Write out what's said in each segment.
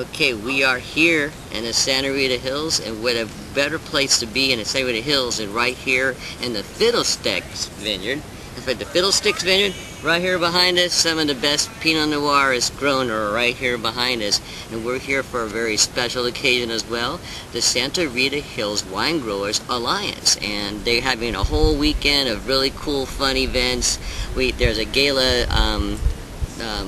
Okay, we are here in the Santarita Hills, and what a better place to be in the Santarita Hills than right here in the Fiddlesticks Vineyard. In fact, the Fiddlesticks Vineyard, right here behind us, some of the best Pinot Noir is grown right here behind us. And we're here for a very special occasion as well, the Santarita Hills Wine Growers Alliance. And they're having a whole weekend of really cool, fun events. There's a gala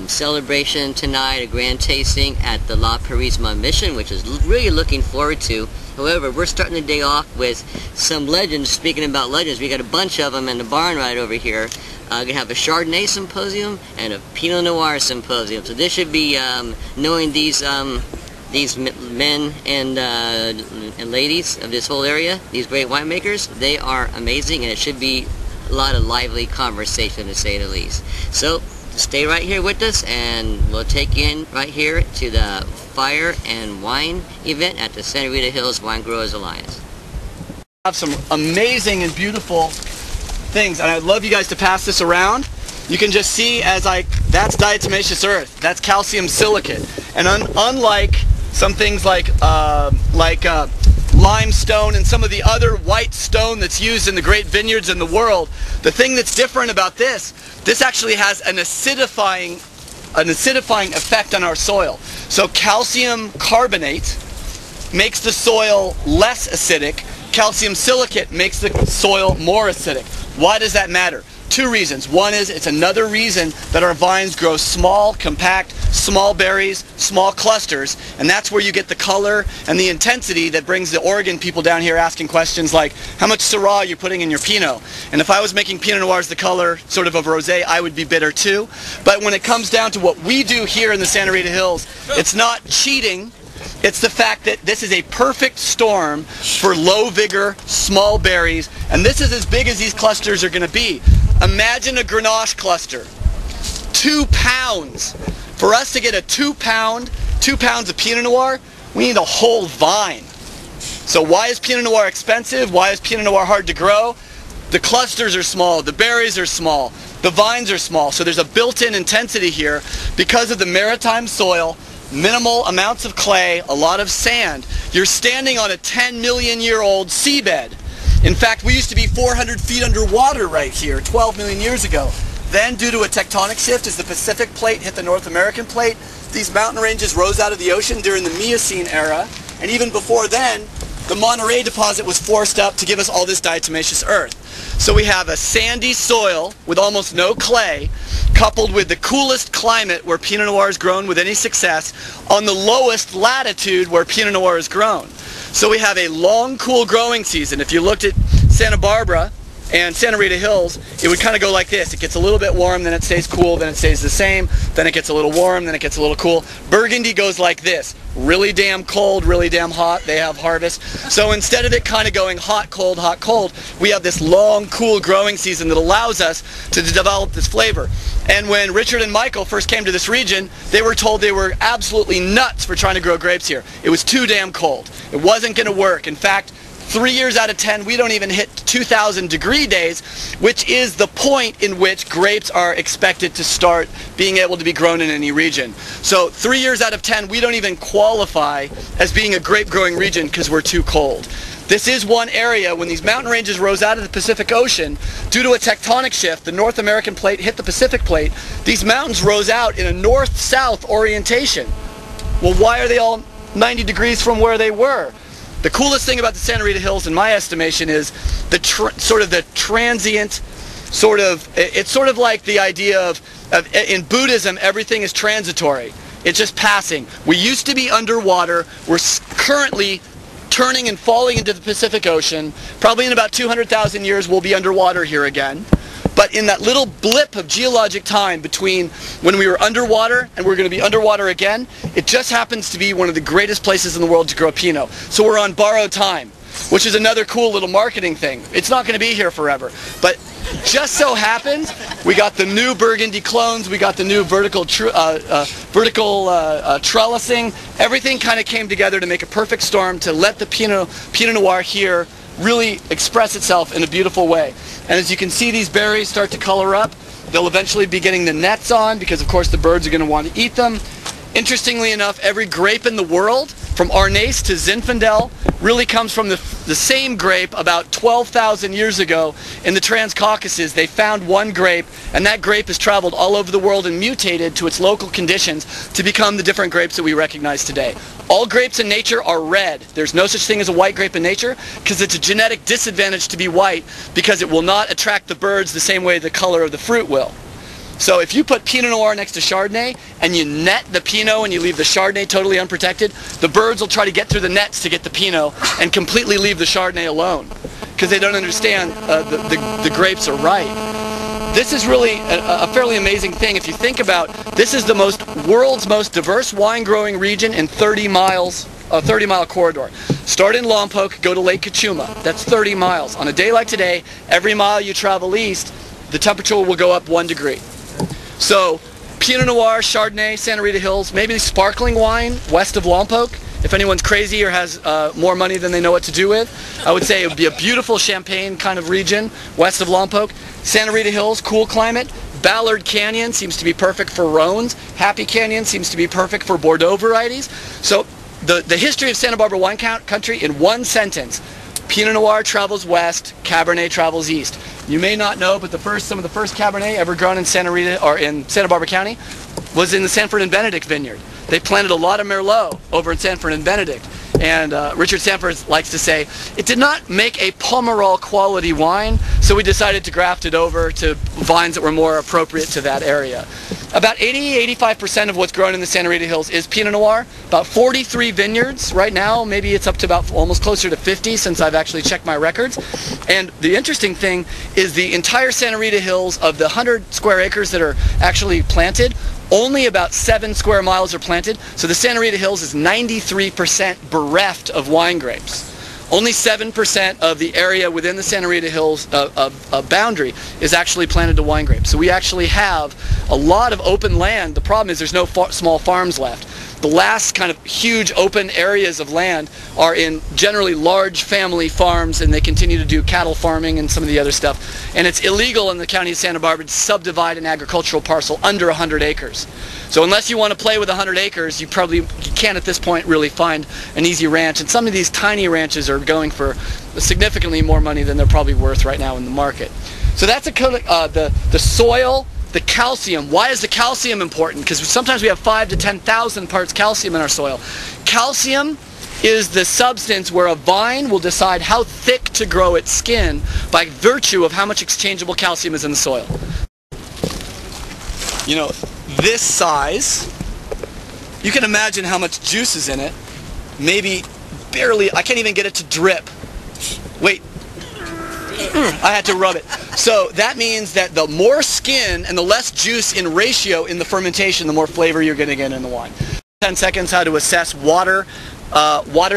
celebration tonight, a grand tasting at the La Parisma Mission, which is really looking forward to. However, we're starting the day off with some legends. Speaking about legends, we got a bunch of them in the barn right over here. We're gonna have a Chardonnay symposium and a Pinot Noir symposium. So this should be knowing these men and ladies of this whole area, these great winemakers. They are amazing, and it should be a lot of lively conversation, to say the least. So stay right here with us, and we'll take you in right here to the Fire and Wine event at the Santarita Hills Wine Growers Alliance. I have some amazing and beautiful things, and I'd love you guys to pass this around. You can just see that's diatomaceous earth, that's calcium silicate, and unlike some things like limestone and some of the other white stone that's used in the great vineyards in the world, the thing that's different about this actually has an acidifying effect on our soil. So calcium carbonate makes the soil less acidic. Calcium silicate makes the soil more acidic. Why does that matter? Two reasons. One is it's another reason that our vines grow small, compact, small berries, small clusters, and that's where you get the color and the intensity that brings the Oregon people down here asking questions like, how much Syrah are you putting in your Pinot? And if I was making Pinot Noirs the color sort of rosé, I would be bitter too. But when it comes down to what we do here in the Santarita Hills, it's not cheating. It's the fact that this is a perfect storm for low vigor, small berries, and this is as big as these clusters are going to be. Imagine a Grenache cluster, 2 pounds. For us to get a 2 pounds of Pinot Noir, we need a whole vine. So why is Pinot Noir expensive? Why is Pinot Noir hard to grow? The clusters are small, the berries are small, the vines are small, so there's a built-in intensity here because of the maritime soil, minimal amounts of clay, a lot of sand. You're standing on a 10 million year old seabed. In fact, we used to be 400 feet underwater right here 12 million years ago. Then, due to a tectonic shift, as the Pacific plate hit the North American plate, these mountain ranges rose out of the ocean during the Miocene era, and even before then, the Monterey deposit was forced up to give us all this diatomaceous earth. So we have a sandy soil with almost no clay, coupled with the coolest climate where Pinot Noir is grown with any success, on the lowest latitude where Pinot Noir is grown. So we have a long, cool growing season. If you looked at Santa Barbara and Santarita Hills, it would kind of go like this. It gets a little bit warm, then it stays cool, then it stays the same, then it gets a little warm, then it gets a little cool. Burgundy goes like this. Really damn cold, really damn hot. They have harvest. So instead of it kind of going hot, cold, we have this long, cool growing season that allows us to develop this flavor. And when Richard and Michael first came to this region, they were told they were absolutely nuts for trying to grow grapes here. It was too damn cold. It wasn't going to work. In fact, 3 years out of 10, we don't even hit 2,000 degree days, which is the point in which grapes are expected to start being able to be grown in any region. So 3 years out of 10, we don't even qualify as being a grape growing region because we're too cold. This is one area, when these mountain ranges rose out of the Pacific Ocean, due to a tectonic shift, the North American plate hit the Pacific plate, these mountains rose out in a north-south orientation. Well, why are they all 90 degrees from where they were? The coolest thing about the Santarita Hills, in my estimation, is the transient it's sort of like the idea of in Buddhism, everything is transitory. It's just passing. We used to be underwater. We're currently turning and falling into the Pacific Ocean. Probably in about 200,000 years, we'll be underwater here again. But in that little blip of geologic time between when we were underwater and we're going to be underwater again, it just happens to be one of the greatest places in the world to grow Pinot. So we're on borrowed time, which is another cool little marketing thing. It's not going to be here forever. But just so happens, we got the new Burgundy clones, we got the new vertical trellising. Everything kind of came together to make a perfect storm to let the Pinot Noir here really express itself in a beautiful way. And as you can see, these berries start to color up. They'll eventually be getting the nets on because, of course, the birds are going to want to eat them. Interestingly enough, every grape in the world, from Arnace to Zinfandel, really comes from the same grape about 12,000 years ago in the Transcaucasus. They found one grape, and that grape has traveled all over the world and mutated to its local conditions to become the different grapes that we recognize today. All grapes in nature are red. There's no such thing as a white grape in nature because it's a genetic disadvantage to be white because it will not attract the birds the same way the color of the fruit will. So if you put Pinot Noir next to Chardonnay and you net the Pinot and you leave the Chardonnay totally unprotected, the birds will try to get through the nets to get the Pinot and completely leave the Chardonnay alone because they don't understand the grapes are right. This is really a fairly amazing thing. If you think about, this is the world's most diverse wine growing region in 30 miles, a 30-mile corridor. Start in Lompoc, go to Lake Cachuma. That's 30 miles. On a day like today, every mile you travel east, the temperature will go up 1 degree. So, Pinot Noir, Chardonnay, Santarita Hills, maybe sparkling wine west of Lompoc. If anyone's crazy or has more money than they know what to do with, I would say it would be a beautiful champagne kind of region west of Lompoc. Santarita Hills, cool climate. Ballard Canyon seems to be perfect for Rhones. Happy Canyon seems to be perfect for Bordeaux varieties. So, the history of Santa Barbara wine country in one sentence. Pinot Noir travels west, Cabernet travels east. You may not know, but some of the first Cabernet ever grown in Santa Barbara County was in the Sanford and Benedict vineyard. They planted a lot of Merlot over in Sanford and Benedict. And Richard Sanford likes to say, it did not make a Pomerol quality wine, so we decided to graft it over to vines that were more appropriate to that area. About 80-85% of what's grown in the Santarita Hills is Pinot Noir. About 43 vineyards right now. Maybe it's up to about almost closer to 50 since I've actually checked my records. And the interesting thing is the entire Santarita Hills, of the 100 square acres that are actually planted, only about 7 square miles are planted. So the Santarita Hills is 93% bereft of wine grapes. Only 7% of the area within the Santarita Hills boundary is actually planted to wine grapes. So we actually have a lot of open land. The problem is there's no small farms left. The last kind of huge open areas of land are in generally large family farms, and they continue to do cattle farming and some of the other stuff. And it's illegal in the county of Santa Barbara to subdivide an agricultural parcel under 100 acres. So unless you want to play with 100 acres, you can't at this point really find an easy ranch. And some of these tiny ranches are going for significantly more money than they're probably worth right now in the market. So that's the soil. The calcium. Why is the calcium important? Because sometimes we have 5,000 to 10,000 parts calcium in our soil. Calcium is the substance where a vine will decide how thick to grow its skin by virtue of how much exchangeable calcium is in the soil. You know, this size, you can imagine how much juice is in it. Maybe barely, I can't even get it to drip. Wait. I had to rub it. So that means that the more skin and the less juice in ratio in the fermentation, the more flavor you're going to get in the wine. 10 seconds how to assess water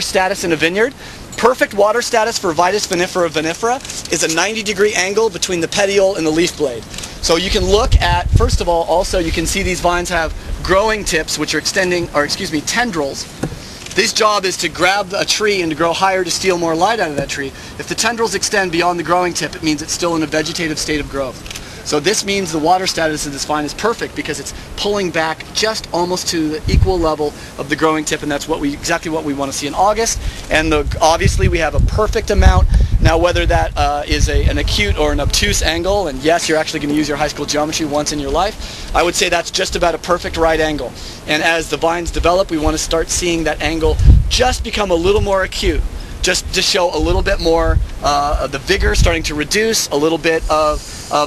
status in a vineyard. Perfect water status for Vitis vinifera vinifera is a 90-degree angle between the petiole and the leaf blade. So you can look at, first of all, also you can see these vines have growing tips, which are tendrils. This job is to grab a tree and to grow higher to steal more light out of that tree. If the tendrils extend beyond the growing tip, it means it's still in a vegetative state of growth. So this means the water status of this vine is perfect because it's pulling back just almost to the equal level of the growing tip, and that's exactly what we want to see in August. And obviously we have a perfect amount. Now whether that is an acute or an obtuse angle, and yes, you're actually going to use your high school geometry once in your life, I would say that's just about a perfect right angle. And as the vines develop, we want to start seeing that angle just become a little more acute. Just to show a little bit more of the vigor starting to reduce, a little bit of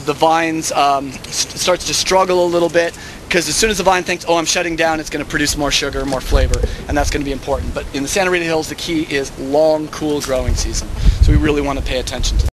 the vines starts to struggle a little bit, because as soon as the vine thinks, oh, I'm shutting down, it's going to produce more sugar, more flavor, and that's going to be important. But in the Santarita Hills, the key is long, cool growing season. So we really want to pay attention to that.